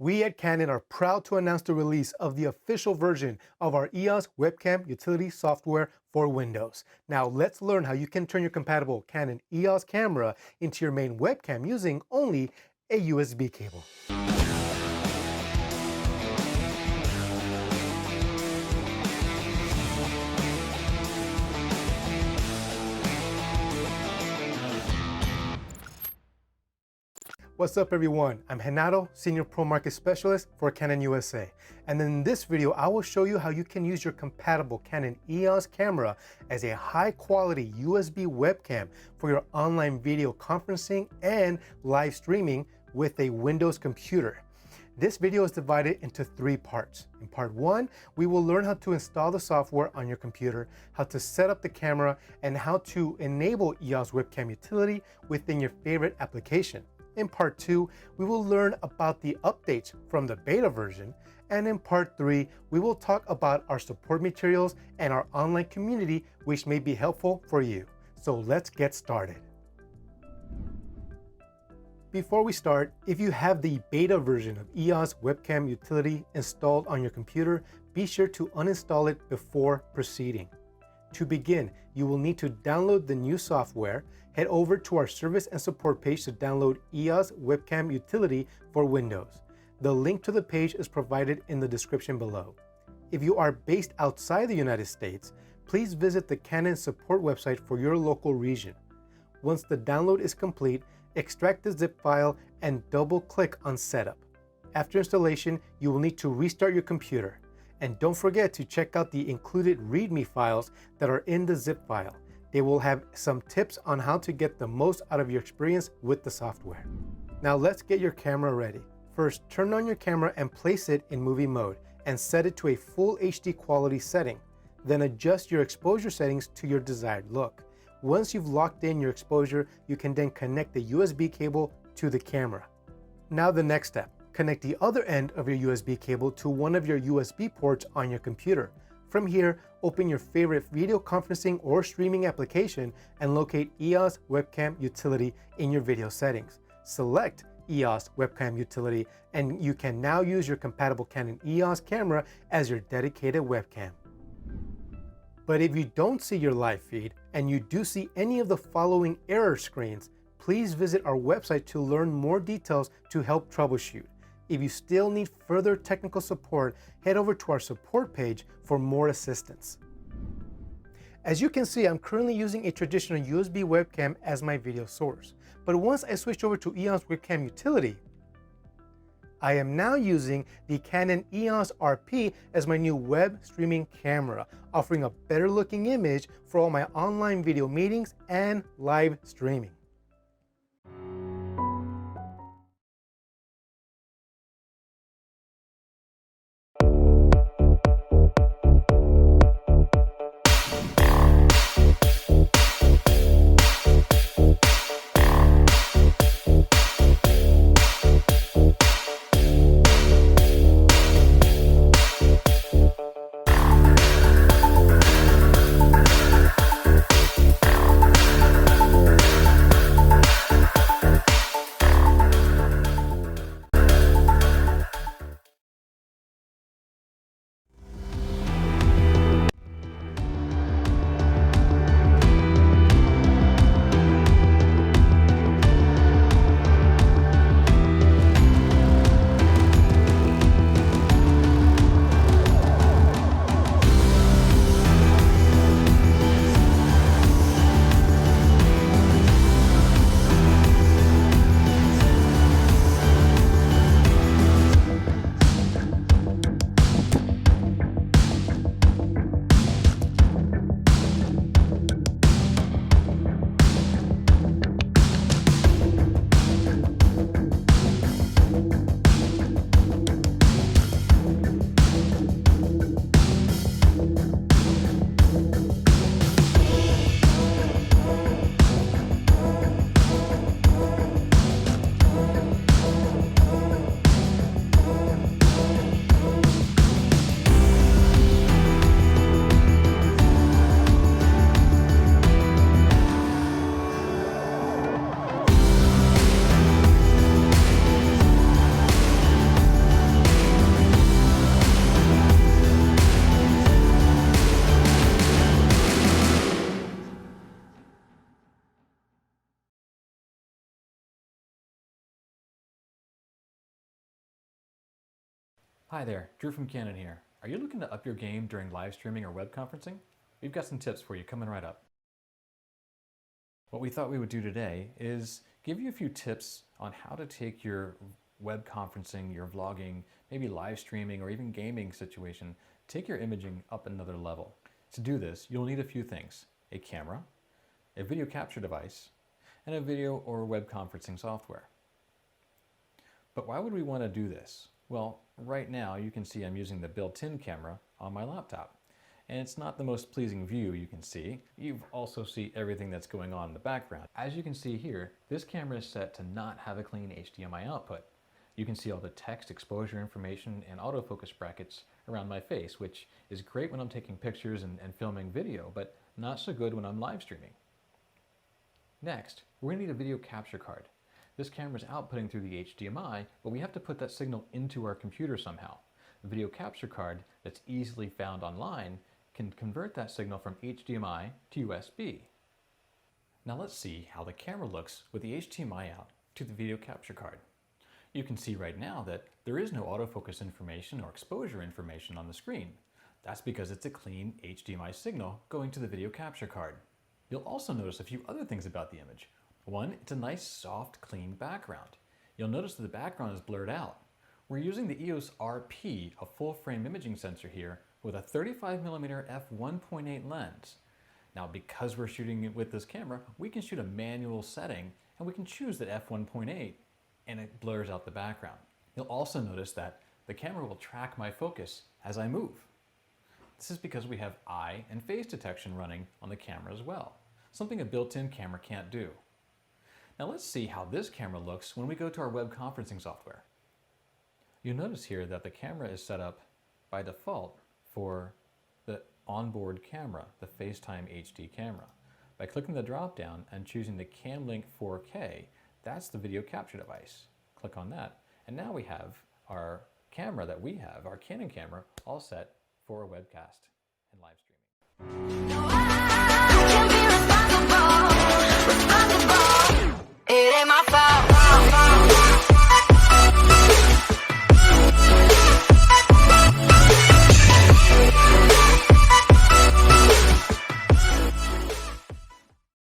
We at Canon are proud to announce the release of the official version of our EOS webcam utility software for Windows. Now let's learn how you can turn your compatible Canon EOS camera into your main webcam using only a USB cable. What's up everyone, I'm Renato, Senior Pro Market Specialist for Canon USA. And in this video, I will show you how you can use your compatible Canon EOS camera as a high quality USB webcam for your online video conferencing and live streaming with a Windows computer. This video is divided into 3 parts. In part 1, we will learn how to install the software on your computer, how to set up the camera, and how to enable EOS webcam utility within your favorite application. In part 2, we will learn about the updates from the beta version, and in part 3, we will talk about our support materials and our online community, which may be helpful for you. So let's get started. Before we start, if you have the beta version of EOS webcam utility installed on your computer, be sure to uninstall it before proceeding. To begin, you will need to download the new software. Head over to our service and support page to download EOS webcam utility for Windows. The link to the page is provided in the description below. If you are based outside the United States, please visit the Canon support website for your local region. Once the download is complete, extract the zip file and double-click on Setup. After installation, you will need to restart your computer. And don't forget to check out the included README files that are in the zip file. They will have some tips on how to get the most out of your experience with the software. Now let's get your camera ready. First, turn on your camera and place it in movie mode and set it to a full HD quality setting. Then adjust your exposure settings to your desired look. Once you've locked in your exposure, you can then connect the USB cable to the camera. Now the next step. Connect the other end of your USB cable to one of your USB ports on your computer. From here, open your favorite video conferencing or streaming application and locate EOS webcam utility in your video settings. Select EOS webcam utility and you can now use your compatible Canon EOS camera as your dedicated webcam. But if you don't see your live feed and you do see any of the following error screens, please visit our website to learn more details to help troubleshoot. If you still need further technical support, head over to our support page for more assistance. As you can see, I'm currently using a traditional USB webcam as my video source. But once I switched over to EOS webcam utility, I am now using the Canon EOS RP as my new web streaming camera, offering a better looking image for all my online video meetings and live streaming. Hi there, Drew from Canon here. Are you looking to up your game during live streaming or web conferencing? We've got some tips for you coming right up. What we thought we would do today is give you a few tips on how to take your web conferencing, your vlogging, maybe live streaming or even gaming situation, take your imaging up another level. To do this, you'll need a few things: a camera, a video capture device, and a video or web conferencing software. But why would we want to do this? Well, right now you can see I'm using the built-in camera on my laptop. And it's not the most pleasing view you can see. You also see everything that's going on in the background. As you can see here, this camera is set to not have a clean HDMI output. You can see all the text, exposure information, and autofocus brackets around my face, which is great when I'm taking pictures and filming video, but not so good when I'm live streaming. Next, we're going to need a video capture card. This camera is outputting through the HDMI, but we have to put that signal into our computer somehow. A video capture card that's easily found online can convert that signal from HDMI to USB. Now let's see how the camera looks with the HDMI out to the video capture card. You can see right now that there is no autofocus information or exposure information on the screen. That's because it's a clean HDMI signal going to the video capture card. You'll also notice a few other things about the image. One, it's a nice, soft, clean background. You'll notice that the background is blurred out. We're using the EOS RP, a full-frame imaging sensor here, with a 35mm f1.8 lens. Now, because we're shooting it with this camera, we can shoot a manual setting, and we can choose that f1.8, and it blurs out the background. You'll also notice that the camera will track my focus as I move. This is because we have eye and face detection running on the camera as well, something a built-in camera can't do. Now let's see how this camera looks when we go to our web conferencing software. You'll notice here that the camera is set up by default for the onboard camera, the FaceTime HD camera. By clicking the drop down and choosing the CamLink 4K, that's the video capture device. Click on that, and now we have our camera that we have, our Canon camera, all set for a webcast and live streaming.